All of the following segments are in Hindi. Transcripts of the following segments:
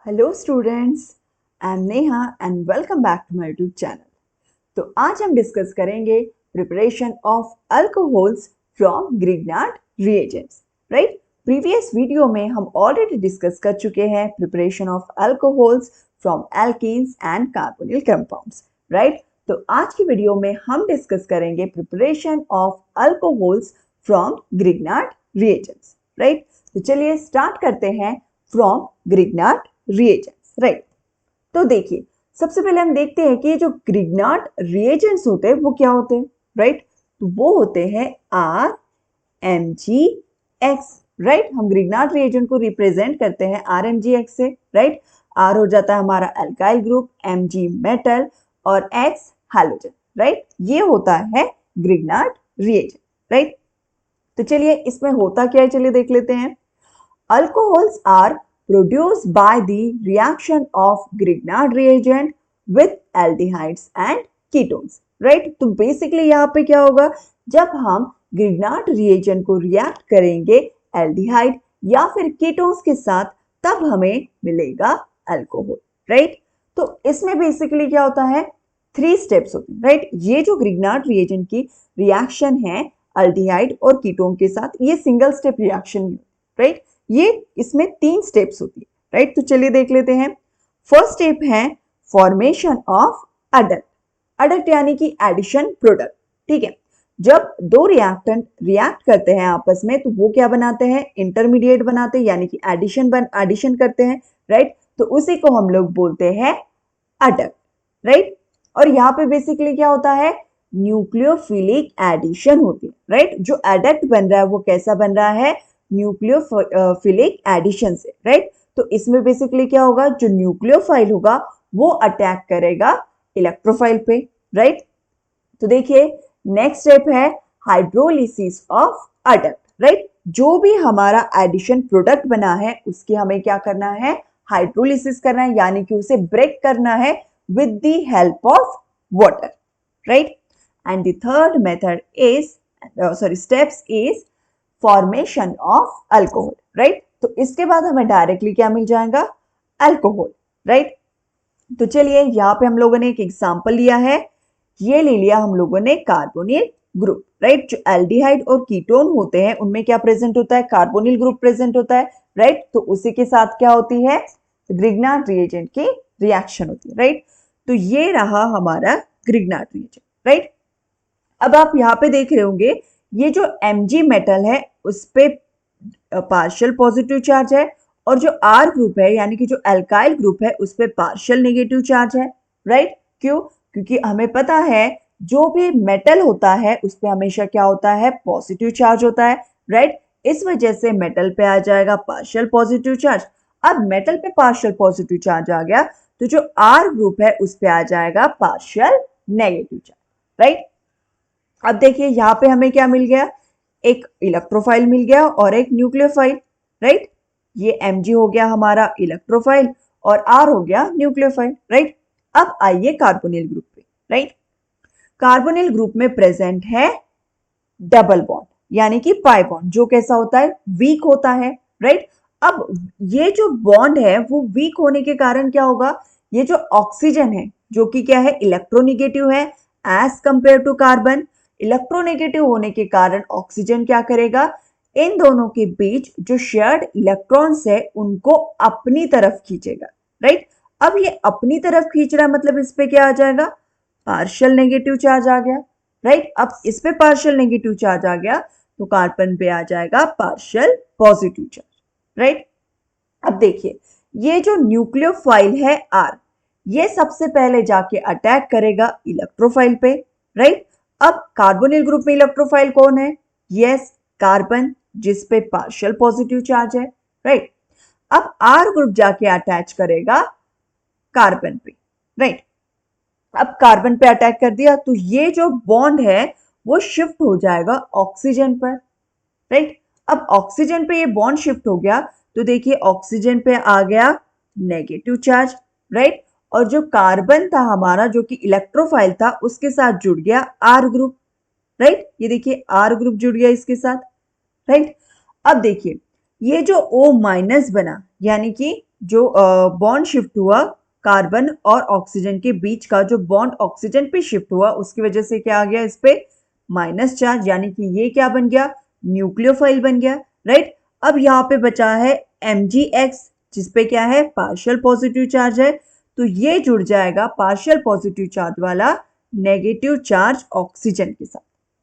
Hello students, I am Neha and welcome back to my YouTube channel. तो आज हम डिस्कस करेंगे preparation of alcohols from Grignard reagents. Right, previous video में हम ऑलरेडी डिस्कस कर चुके हैं preparation of alcohols from alkenes and carbonyl compounds. Right, तो आज की वीडियो में हम डिस्कस करेंगे preparation of alcohols from Grignard reagents. Right, तो चलिए स्टार्ट करते हैं फ्रॉम ग्रिग्नार्ड रिएजेंट्स। राइट, तो देखिए सबसे पहले हम देखते हैं कि जो ग्रिग्नार्ड रिएजेंट्स होते हैं वो क्या होते हैं। राइट, तो वो होते हैं R M G X. Right, हम ग्रिग्नार्ड रिएजेंट को रिप्रेजेंट करते हैं आर एम जी एक्स से। राइट, आर हो जाता है हमारा alkyl group, M G metal और एक्स हैलोजन। राइट, ये होता है ग्रिग्नार्ड रिएजेंट। राइट, तो चलिए इसमें होता क्या है, चलिए देख लेते हैं। Alcohols are produced by the reaction of Grignard reagent with aldehydes and ketones. Right? तो बेसिकली यहाँ पे क्या होगा, जब हम Grignard reagent को रिएक्ट करेंगे एल्डिहाइड या फिर कीटोन्स के साथ, तब हमें मिलेगा अल्कोहल। राइट, तो इसमें बेसिकली क्या होता है, 3 स्टेप्स होते हैं। राइट, ये जो Grignard reagent की रिएक्शन है एल्डिहाइड और कीटोन के साथ, ये सिंगल स्टेप रिएक्शन नहीं। राइट, ये इसमें 3 स्टेप्स होती है। राइट, तो चलिए देख लेते हैं। फर्स्ट स्टेप है फॉर्मेशन ऑफ अडक्ट। अडक्ट यानी कि एडिशन प्रोडक्ट। ठीक है, जब दो रिएक्टेंट रिएक्ट करते हैं आपस में तो वो क्या बनाते हैं, इंटरमीडिएट बनाते हैं, यानी कि एडिशन करते हैं। राइट, तो उसी को हम लोग बोलते हैं अडक्ट। राइट, और यहाँ पे बेसिकली क्या होता है, न्यूक्लियोफिलिक एडिशन होती है। राइट, जो एडक्ट बन रहा है वो कैसा बन रहा है, न्यूक्लियोफिलिक एडिशन से। राइट, तो इसमें बेसिकली क्या होगा, जो न्यूक्लियोफाइल होगा वो अटैक करेगा इलेक्ट्रोफाइल पे। राइट, तो देखिए नेक्स्ट स्टेप है हाइड्रोलिसिस ऑफ अडक्ट। राइट, जो भी हमारा एडिशन प्रोडक्ट बना है उसकी हमें क्या करना है, हाइड्रोलिसिस करना है, यानी कि उसे ब्रेक करना है with the help of water. Right, and the third method is steps is formation of alcohol. Right, तो इसके बाद हमें डायरेक्टली क्या मिल जाएगा, अल्कोहल। राइट, तो चलिए यहाँ पे हम लोगों ने एक एग्जांपल लिया है, ये ले लिया हम लोगों ने कार्बोनिल ग्रुप। राइट, जो एल्डिहाइड और कीटोन होते हैं उनमें क्या प्रेजेंट होता है, कार्बोनिल ग्रुप प्रेजेंट होता है। राइट, तो उसी के साथ क्या होती है, ग्रिग्नार्ड रिएजेंट की रिएक्शन होती है। राइट, तो ये रहा हमारा ग्रिग्नार्ड रिएजेंट। राइट, अब आप यहाँ पे देख रहे होंगे ये जो Mg मेटल है उस पे पार्शियल पॉजिटिव चार्ज है, और जो R ग्रुप है यानी कि जो अल्काइल ग्रुप है उस पे पार्शियल नेगेटिव चार्ज है। राइट, क्यों, क्योंकि हमें पता है जो भी मेटल होता है उस पे हमेशा क्या होता है, पॉजिटिव चार्ज होता है। राइट, इस वजह से मेटल पे आ जाएगा पार्शियल पॉजिटिव चार्ज। अब मेटल पे पार्शियल पॉजिटिव चार्ज आ गया तो जो R ग्रुप है उस पे आ जाएगा पार्शियल नेगेटिव चार्ज। राइट, अब देखिए यहाँ पे हमें क्या मिल गया, एक इलेक्ट्रोफाइल मिल गया और एक न्यूक्लियोफाइल। राइट, ये Mg हो गया हमारा इलेक्ट्रोफाइल और R हो गया न्यूक्लियोफाइल। राइट, अब आइए कार्बोनिल ग्रुप पे। राइट, कार्बोनिल ग्रुप में प्रेजेंट है डबल बॉन्ड यानी कि पाई बॉन्ड, जो कैसा होता है, वीक होता है। राइट, अब ये जो बॉन्ड है वो वीक होने के कारण क्या होगा, ये जो ऑक्सीजन है जो कि क्या है, इलेक्ट्रोनेगेटिव है as compare to carbon. Electronegative होने के कारण ऑक्सीजन क्या करेगा, इन दोनों के बीच जो शेयर्ड इलेक्ट्रॉन्स है उनको अपनी तरफ खींचेगा। राइट, अब ये अपनी तरफ खींच रहा है मतलब इस पे क्या आ जाएगा, पार्शियल नेगेटिव चार्ज आ गया। राइट, अब इस पे पार्शियल नेगेटिव चार्ज आ गया तो कार्बन पे आ जाएगा पार्शियल पॉजिटिव चार्ज। राइट, अब देखिए ये जो न्यूक्लियोफाइल है R, ये सबसे पहले जाके अटैक करेगा इलेक्ट्रोफाइल पे। राइट, अब कार्बोनिल ग्रुप में इलेक्ट्रोफाइल कौन है, यस कार्बन, जिस पे पार्शियल पॉजिटिव चार्ज है। राइट, अब R ग्रुप जाके अटैच करेगा कार्बन पे। राइट, अब कार्बन पे अटैक कर दिया तो ये जो बॉन्ड है वो शिफ्ट हो जाएगा ऑक्सीजन पर। राइट, अब ऑक्सीजन पे ये बॉन्ड शिफ्ट हो गया तो देखिए ऑक्सीजन पे आ गया नेगेटिव चार्ज। राइट, और जो कार्बन था हमारा जो कि इलेक्ट्रोफाइल था उसके साथ जुड़ गया R ग्रुप। राइट, ये देखिए R ग्रुप जुड़ गया इसके साथ। राइट, अब देखिए ये जो O माइनस बना यानी कि जो बॉन्ड शिफ्ट हुआ कार्बन और ऑक्सीजन के बीच का, जो बॉन्ड ऑक्सीजन पे शिफ्ट हुआ, उसकी वजह से क्या आ गया इस पे माइनस चार्ज, यानी कि ये क्या बन गया, न्यूक्लियोफाइल बन गया, राइट। अब यहाँ पे बचा है MgX, जिसपे क्या है, पार्शियल पॉजिटिव चार्ज है, तो ये जुड़ जाएगा पार्शियल पॉजिटिव चार्ज वाला नेगेटिव चार्ज ऑक्सीजन के साथ,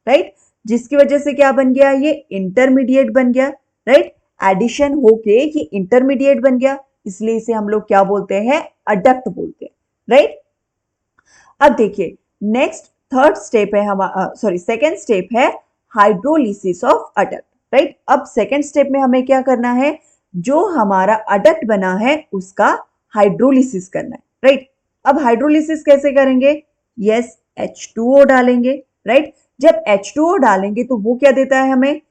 राइट। जिसकी वजह से क्या बन गया, ये इंटरमीडिएट बन गया, राइट। एडिशन होके ये इंटरमीडिएट बन गया, इसलिए इसे हम लोग क्या बोलते हैं, अडक्ट बोलते हैं, राइट। अब देखिए नेक्स्ट थर्ड स्टेप है हमारा, सॉरी सेकेंड स्टेप है हाइड्रोलिसिस ऑफ अडक्ट, राइट। अब सेकेंड स्टेप में हमें क्या करना है, जो हमारा अडक्ट बना है उसका हाइड्रोलिसिस करना है, राइट। अब हाइड्रोलिसिस कैसे करेंगे, यस H2O डालेंगे, राइट। जब H2O डालेंगे तो वो क्या देता है हमें,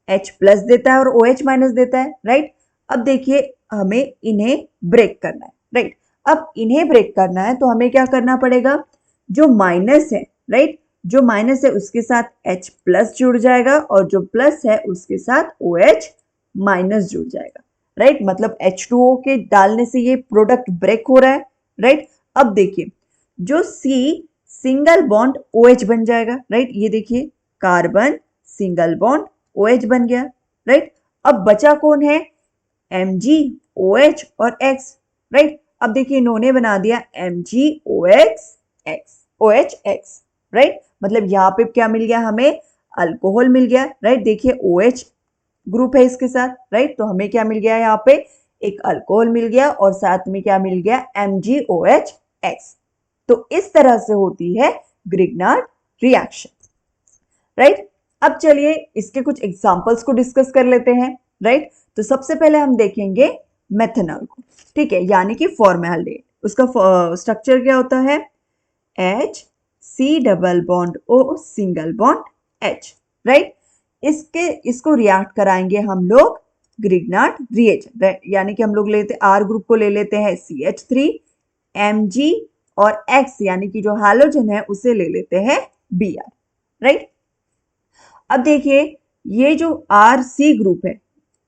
H प्लस देता है और OH माइनस देता है, राइट। अब देखिए हमें इन्हें ब्रेक करना है, राइट। अब इन्हें ब्रेक करना है तो हमें क्या करना पड़ेगा, जो माइनस है, राइट, जो माइनस है उसके साथ H प्लस जुड़ जाएगा और जो प्लस है उसके साथ OH माइनस जुड़ जाएगा, राइट। मतलब H2O के डालने से ये प्रोडक्ट ब्रेक हो रहा है, राइट। अब देखिए जो C सिंगल बॉन्ड OH बन जाएगा, राइट। ये देखिए कार्बन सिंगल बॉन्ड OH बन गया, राइट। अब बचा कौन है, Mg OH और X, राइट। अब देखिए इन्होंने बना दिया OHX, राइट। मतलब यहाँ पे क्या मिल गया हमें, अल्कोहल मिल गया, राइट। देखिए OH ग्रुप है इसके साथ, राइट। तो हमें क्या मिल गया, यहाँ पे एक अल्कोहल मिल गया और साथ में क्या मिल गया, MgOHX। तो इस तरह से होती है ग्रिग्नार्ड रिएक्शन, राइट। अब चलिए इसके कुछ एग्जांपल्स को डिस्कस कर लेते हैं, राइट। तो सबसे पहले हम देखेंगे मेथनॉल को, ठीक है, यानी कि फॉर्मेल्डिहाइड। उसका स्ट्रक्चर क्या होता है, HC double bond O single bond H, right. इसको रिएक्ट कराएंगे हम लोग ग्रिग्नार्ड रिएजेंट, राइट। यानी कि हम लोग लेते R ग्रुप को ले लेते हैं CH3, Mg और X यानी कि जो हैलोजन है उसे ले लेते हैं Br, राइट। अब देखिए ये जो RC ग्रुप है,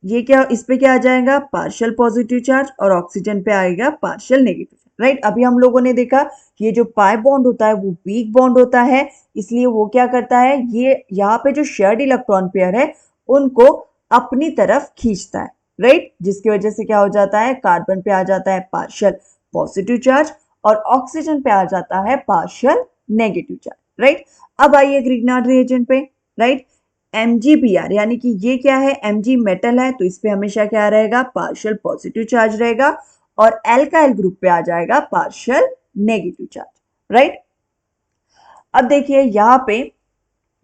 ये क्या, इस पे क्या आ जाएगा, पार्शियल पॉजिटिव चार्ज और ऑक्सीजन पे आएगा पार्शियल नेगेटिव, राइट। अभी हम लोगों ने देखा ये जो पाई बॉन्ड होता है वो वीक बॉन्ड होता है, इसलिए वो क्या करता है, ये यहाँ पे जो शेयर्ड इलेक्ट्रॉन पेयर है उनको अपनी तरफ खींचता है, राइट। जिसकी वजह से क्या हो जाता है, कार्बन पे आ जाता है पार्शियल पॉजिटिव चार्ज और ऑक्सीजन पे आ जाता है पार्शियल नेगेटिव चार्ज, राइट। अब आइए ग्रिग्नार्ड रिएजेंट पे, राइट। MgBr यानी कि ये क्या है, Mg मेटल है तो इस पे हमेशा क्या रहेगा, पार्शियल पॉजिटिव चार्ज रहेगा और एल्काइल ग्रुप पे आ जाएगा पार्शियल नेगेटिव चार्ज, राइट। अब देखिए यहाँ पे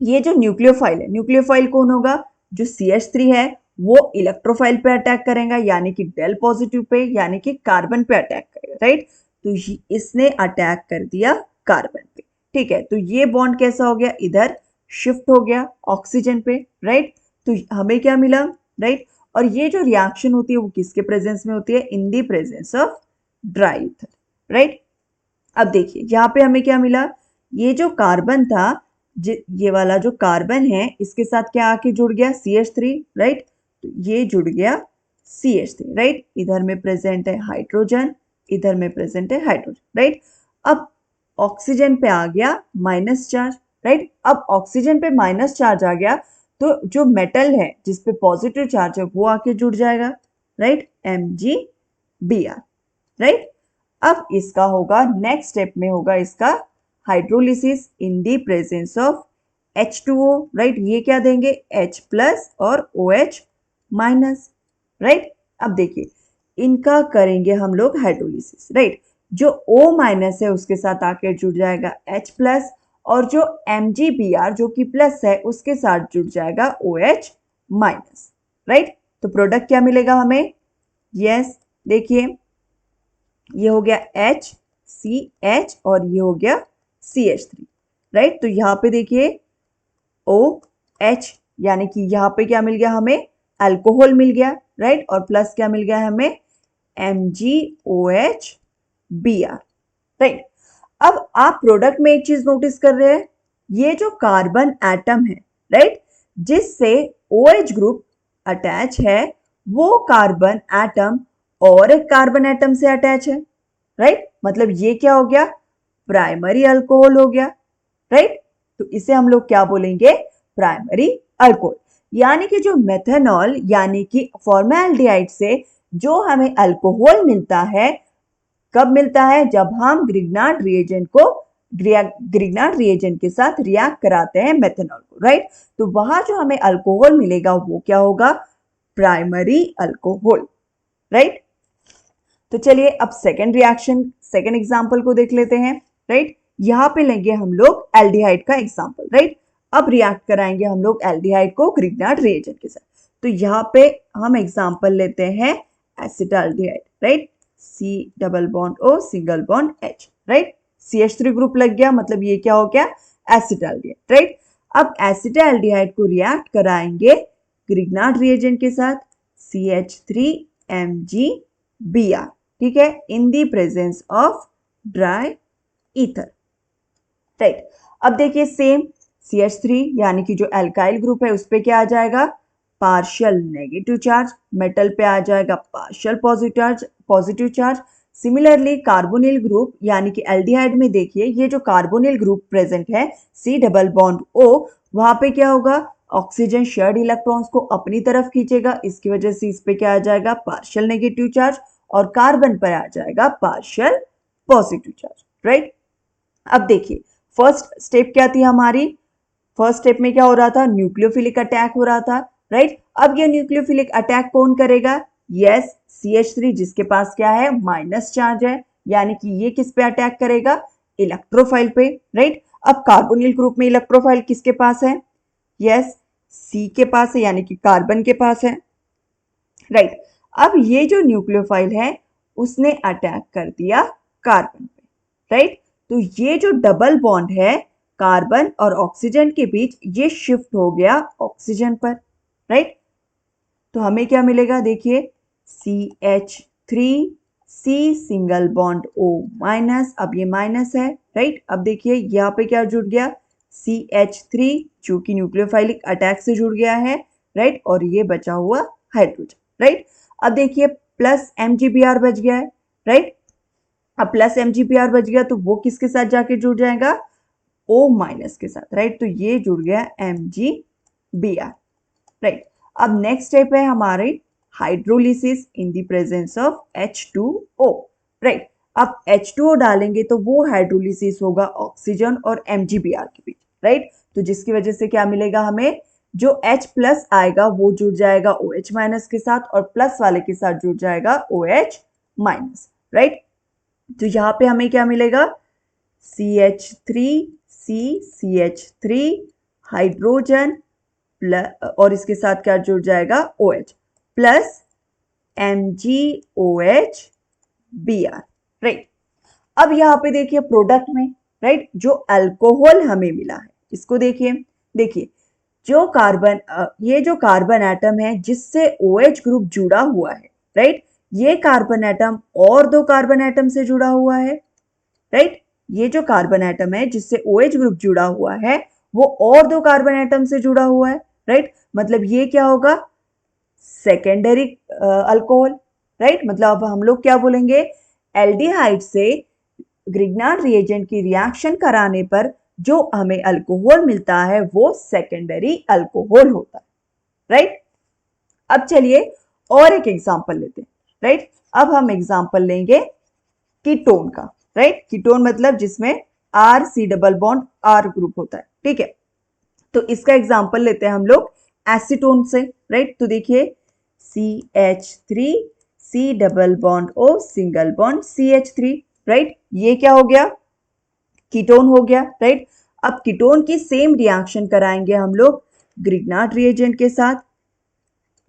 ये जो न्यूक्लियोफाइल है, न्यूक्लियोफाइल कौन होगा, जो CH3 है वो इलेक्ट्रोफाइल पे अटैक करेगा, यानी कि डेल पॉजिटिव पे, यानी कि कार्बन पे अटैक करेगा, राइट। तो इसने अटैक कर दिया कार्बन पे, ठीक है। तो ये बॉन्ड कैसा हो गया, इधर शिफ्ट हो गया ऑक्सीजन पे, राइट। तो हमें क्या मिला, राइट। और ये जो रिएक्शन होती है वो किसके प्रेजेंस में होती है, in the presence of dry ether, right. अब देखिए यहाँ पे हमें क्या मिला, ये जो कार्बन था, ये वाला जो कार्बन है इसके साथ क्या आके जुड़ गया, CH3, राइट। तो ये जुड़ गया CH3, राइट। इधर में प्रेजेंट है हाइड्रोजन, इधर में प्रेजेंट है हाइड्रोजन, राइट। अब ऑक्सीजन पे आ गया माइनस चार्ज, राइट। अब ऑक्सीजन पे माइनस चार्ज आ गया तो जो मेटल है जिसपे पॉजिटिव चार्ज है वो आके जुड़ जाएगा, राइट, MgBr, राइट। अब इसका होगा नेक्स्ट स्टेप में होगा इसका hydrolysis in the presence of H2O, right. ये क्या देंगे, H प्लस और OH माइनस, राइट। अब देखिए इनका करेंगे हम लोग हाइड्रोलिसिस, राइट। जो O माइनस है उसके साथ आकर जुड़ जाएगा H प्लस और जो MgBr जो कि प्लस है उसके साथ जुड़ जाएगा OH माइनस, राइट। तो प्रोडक्ट क्या मिलेगा हमें, यस देखिए ये हो गया HCH और ये हो गया CH3, राइट। तो यहाँ पे देखिए OH यानी कि यहाँ पे क्या मिल गया हमें, अल्कोहल मिल गया, राइट। और प्लस क्या मिल गया हमें, MgOHBr, राइट। अब आप प्रोडक्ट में एक चीज नोटिस कर रहे हैं, ये जो कार्बन एटम है, राइट, जिससे OH ग्रुप अटैच है वो कार्बन एटम और एक कार्बन एटम से अटैच है, राइट? मतलब ये क्या हो गया? प्राइमरी अल्कोहल हो गया, राइट? तो इसे हम लोग क्या बोलेंगे? Primary alcohol. यानी कि जो मेथनॉल यानी कि फॉर्मेल्डिहाइड से जो हमें अल्कोहल मिलता है, कब मिलता है? जब हम ग्रिग्नार्ड रिएजेंट के साथ रिएक्ट कराते हैं मेथनॉल को, राइट? तो वहां जो हमें अल्कोहल मिलेगा वो क्या होगा? Primary alcohol, right? तो चलिए अब सेकेंड एग्जांपल को देख लेते हैं, राइट? यहां पे लेंगे हम लोग एल्डिहाइड का एग्जांपल, राइट? अब रिएक्ट कराएंगे हम लोग एल्डिहाइड को ग्रिग्नार्ड रिएजेंट के साथ। तो यहाँ पे हम एग्जांपल लेते हैं acetaldehyde, right? C double bond O single bond H, right? CH3 group लग गया, मतलब ये क्या हो गया? Acetaldehyde, right? अब एसिटाल्डिहाइड को रिएक्ट कराएंगे ग्रिग्नार्ड रिएजेंट के साथ CH3MgBr, ठीक है, in the presence of dry ether, right? अब देखिए सेम CH3 यानी कि जो एल्काइल ग्रुप है उस पे क्या आ जाएगा? पार्शियल नेगेटिव चार्ज, मेटल पे आ जाएगा partial positive charge. Similarly carbonyl group यानी कि एल्डिहाइड में देखिए ये जो कार्बोनिल ग्रुप प्रेजेंट है C डबल बॉन्ड O, वहां पे क्या होगा? ऑक्सीजन शेयर्ड इलेक्ट्रॉन्स को अपनी तरफ खींचेगा, इसकी वजह से इस पे क्या आ जाएगा? पार्शियल नेगेटिव चार्ज, और कार्बन पर आ जाएगा पार्शियल पॉजिटिव चार्ज, राइट? अब देखिए फर्स्ट स्टेप क्या थी हमारी? फर्स्ट स्टेप में क्या हो रहा था? न्यूक्लियोफिलिक अटैक हो रहा था, राइट? अब ये न्यूक्लियोफिलिक अटैक कौन करेगा? यस, CH3 जिसके पास क्या है? माइनस चार्ज है, यानी कि ये किस पे अटैक करेगा? इलेक्ट्रोफाइल पे, राइट? अब कार्बोनिल ग्रुप में इलेक्ट्रोफाइल किसके पास है? यस, C के पास है, यानी कि कार्बन के पास है, राइट? अब ये जो न्यूक्लियोफाइल है उसने अटैक कर दिया कार्बन पे, राइट? तो ये जो डबल बॉन्ड है कार्बन और ऑक्सीजन के बीच, ये शिफ्ट हो गया ऑक्सीजन पर, राइट? तो हमें क्या मिलेगा? देखिए CH3C single bond O minus, अब ये माइनस है, राइट? अब देखिए यहाँ पे क्या जुड़ गया? CH3 जो कि न्यूक्लियोफाइलिक अटैक से जुड़ गया है, राइट? और ये बचा हुआ हाइड्रोजन, राइट? अब देखिए प्लस MgBr बच गया है, राइट? अब प्लस MgBr बच गया तो वो किसके साथ जाके जुड़ जाएगा? O माइनस के साथ, राइट? तो ये जुड़ गया MgBr, राइट? अब नेक्स्ट स्टेप है हमारे hydrolysis in the presence of H2O, right? अब H2O डालेंगे तो वो हाइड्रोलिसिस होगा ऑक्सीजन और MgBr के बीच, राइट? तो जिसकी वजह से क्या मिलेगा हमें? जो H प्लस आएगा वो जुड़ जाएगा OH माइनस के साथ, और प्लस वाले के साथ जुड़ जाएगा OH माइनस, राइट? तो यहाँ पे हमें क्या मिलेगा? CH3 हाइड्रोजन और इसके साथ क्या जुड़ जाएगा? OH plus MgOH Br, right? अब यहाँ पे देखिए प्रोडक्ट में, राइट, जो अल्कोहल हमें मिला है इसको देखिए जो कार्बन ये जो कार्बन एटम है जिससे OH ग्रुप जुड़ा हुआ है, राइट? ये कार्बन एटम और दो कार्बन एटम से जुड़ा हुआ है, राइट? ये जो कार्बन एटम है जिससे OH ग्रुप जुड़ा हुआ है वो और दो कार्बन एटम से जुड़ा हुआ है, राइट? मतलब ये क्या होगा? Secondary alcohol, right? मतलब अब हम लोग क्या बोलेंगे? एल्डिहाइड से ग्रिग्नार्ड रिएजेंट की रिएक्शन कराने पर जो हमें अल्कोहल मिलता है वो सेकेंडरी अल्कोहल होता है, राइट? अब चलिए और एक एग्जांपल लेते हैं, राइट? अब हम एग्जांपल लेंगे कीटोन का, राइट? कीटोन मतलब जिसमें RC double bond R group होता है, ठीक है? तो इसका एग्जांपल लेते हैं हम लोग एसीटोन से, राइट? तो देखिए CH3C double bond O single bond CH3, right? ये क्या हो गया? कीटोन हो गया, राइट? अब कीटोन की सेम रिएक्शन कराएंगे हम लोग ग्रिग्नार्ड रिएजेंट के साथ,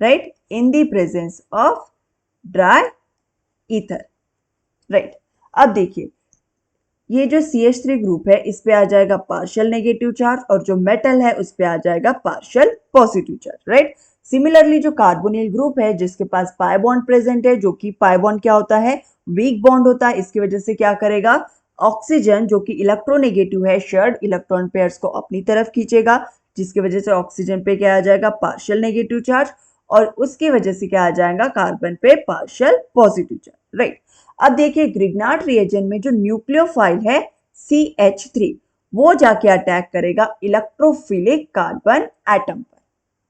right? In the presence of dry ether, right? अब देखिए ये जो CH3 ग्रुप है इस पे आ जाएगा पार्शियल नेगेटिव चार्ज, और जो मेटल है उस पे आ जाएगा partial positive charge, right? Similarly जो कार्बोनिल ग्रुप है जिसके पास पाई बॉन्ड प्रेजेंट है, जो कि पाई बॉन्ड क्या होता है? वीक बॉन्ड होता है, इसकी वजह से क्या करेगा? ऑक्सीजन जो कि इलेक्ट्रोनेगेटिव है शेयर्ड इलेक्ट्रॉन पेयर्स को अपनी तरफ खींचेगा, जिसकी वजह से ऑक्सीजन पे क्या आ जाएगा? पार्शियल नेगेटिव चार्ज, और उसकी वजह से क्या आ जाएगा, कार्बन पे पार्शियल पॉजिटिव चार्ज, राइट। अब देखिए ग्रिग्नार्ड रिएजेंट में जो न्यूक्लियोफाइल है CH3 वो जाके अटैक करेगा इलेक्ट्रोफिलिक कार्बन एटम पर,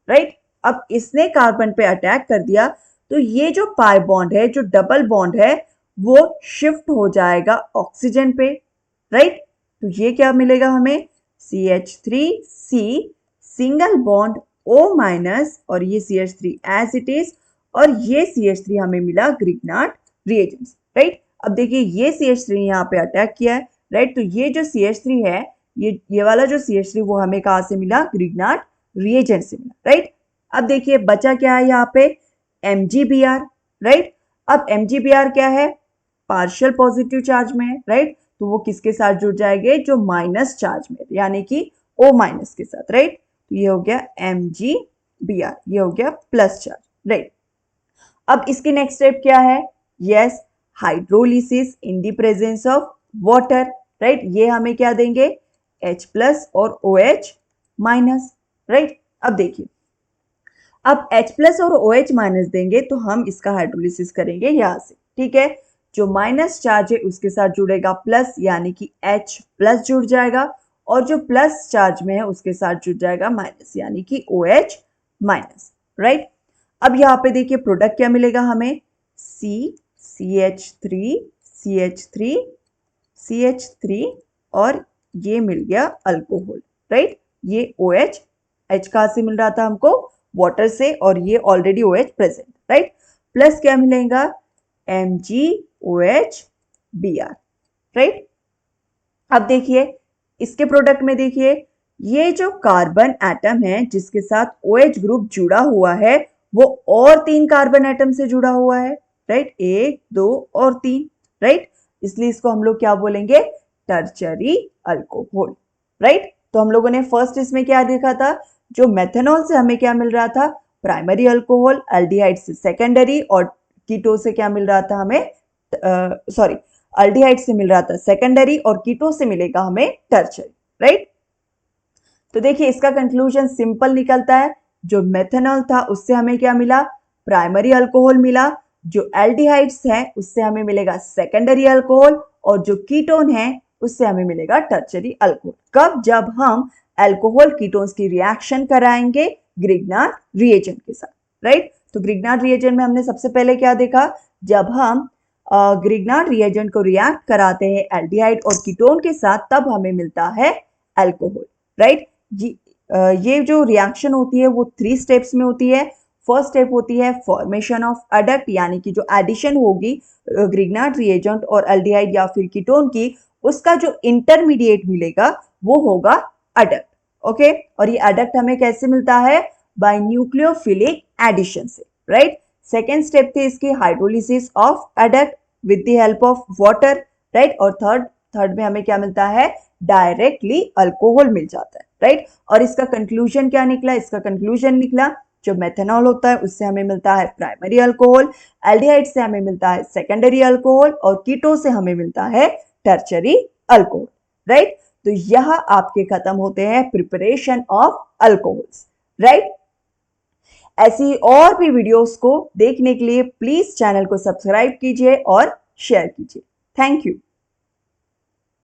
राइट। अब इसने कार्बन पे अटैक कर दिया तो ये जो पाई बॉन्ड है, जो डबल बॉन्ड है, वो शिफ्ट हो जाएगा ऑक्सीजन पे, राइट। तो ये क्या मिलेगा हमें, CH3C single bond O minus और ये CH3 एज इट इज, और ये CH3 हमें मिला ग्रिग्नार्ड रिएजेंट्स, राइट। अब देखिए ये CH3 यहाँ पे अटैक किया है, राइट। तो ये जो CH3 है, ये वाला जो CH3 वो हमें कहाँ से मिला, ग्रिग्नार्ड रिएजेंट से मिला, राइट। अब देखिए बचा क्या है यहाँ पे, MgBr, राइट। अब MgBr क्या है, पार्शियल पॉजिटिव चार्ज में है, राइट। तो वो किसके साथ जुड़ जाएंगे, जो माइनस चार्ज में, यानी कि O माइनस के साथ, राइट। तो ये हो गया MgBr, ये हो गया प्लस चार्ज, राइट। अब इसकी नेक्स्ट स्टेप क्या है, yes, hydrolysis in the presence of water, right. ये हमें क्या देंगे, H प्लस और OH माइनस, राइट। अब देखिए अब H प्लस और OH माइनस देंगे तो हम इसका हाइड्रोलिसिस करेंगे यहां से, ठीक है। जो माइनस चार्ज है उसके साथ जुड़ेगा प्लस, यानी कि H प्लस जुड़ जाएगा, और जो प्लस चार्ज में है उसके साथ जुड़ जाएगा माइनस, यानी कि OH माइनस, राइट। अब यहाँ पे देखिए प्रोडक्ट क्या मिलेगा हमें, CH3 CH3 CH3 और ये मिल गया अल्कोहल, राइट। ये OH, H कहाँ से मिल रहा था हमको, वाटर से, और ये already OH present, right. Plus क्या मिलेगा, MgOH Br, राइट। अब देखिए इसके प्रोडक्ट में देखिए ये जो कार्बन एटम है जिसके साथ OH ग्रुप जुड़ा हुआ है वो और 3 कार्बन एटम से जुड़ा हुआ है, राइट। 1 2 और 3, राइट। इसलिए इसको हम लोग क्या बोलेंगे, टर्चरी अल्कोहल, राइट। तो हम लोगों ने फर्स्ट इसमें क्या देखा था, जो मेथनॉल से हमें क्या मिल रहा था, प्राइमरी अल्कोहल, एल्डिहाइड से सेकेंडरी, और कीटो से क्या मिल रहा था हमें, सॉरी, एल्डिहाइड से मिल रहा था सेकेंडरी और कीटो से मिलेगा हमें टर्चरी, राइट। तो देखिए इसका कंक्लूजन सिंपल निकलता है, जो मेथनॉल था उससे हमें क्या मिला, प्राइमरी अल्कोहल मिला, जो एल्डिहाइड्स है उससे हमें मिलेगा सेकेंडरी अल्कोहल, और जो कीटोन है उससे हमें मिलेगा टर्चरी अल्कोहल। कब, जब हम अल्कोहल कीटोन्स की रिएक्शन कराएंगे ग्रिग्नार्ड रिएजेंट के साथ, राइट। तो ग्रिग्नार्ड रिएजेंट में हमने सबसे पहले क्या देखा, जब हम ग्रिग्नार्ड रिएजेंट को रिएक्ट कराते हैं एल्डिहाइड और कीटोन के साथ तब हमें मिलता है अल्कोहल, राइट। ये जो रिएक्शन होती है वो 3 स्टेप्स में होती है। फर्स्ट स्टेप होती है फॉर्मेशन ऑफ अडक्ट, यानी कि जो एडिशन होगी ग्रिग्नार्ड रिएजेंट और एल्डिहाइड या फिर कीटोन की, उसका जो इंटरमीडिएट मिलेगा वो होगा अडक्ट, ओके। और ये अडक्ट हमें कैसे मिलता है, बाय न्यूक्लियोफिलिक एडिशन से, राइट। सेकेंड स्टेप थी इसकी hydrolysis of adduct with the help of water, right. और थर्ड में हमें क्या मिलता है, डायरेक्टली अल्कोहल मिल जाता है, राइट। और इसका कंक्लूजन क्या निकला, इसका कंक्लूजन निकला जो मेथनॉल होता है उससे हमें मिलता है प्राइमरी अल्कोहल, एल्डिहाइड से हमें मिलता है सेकेंडरी अल्कोहल, और कीटो से हमें मिलता है टर्चरी अल्कोहल, राइट। तो यह आपके खत्म होते हैं प्रिपरेशन ऑफ अल्कोहल्स, राइट। ऐसी और भी वीडियोस को देखने के लिए प्लीज चैनल को सब्सक्राइब कीजिए और शेयर कीजिए। Thank you.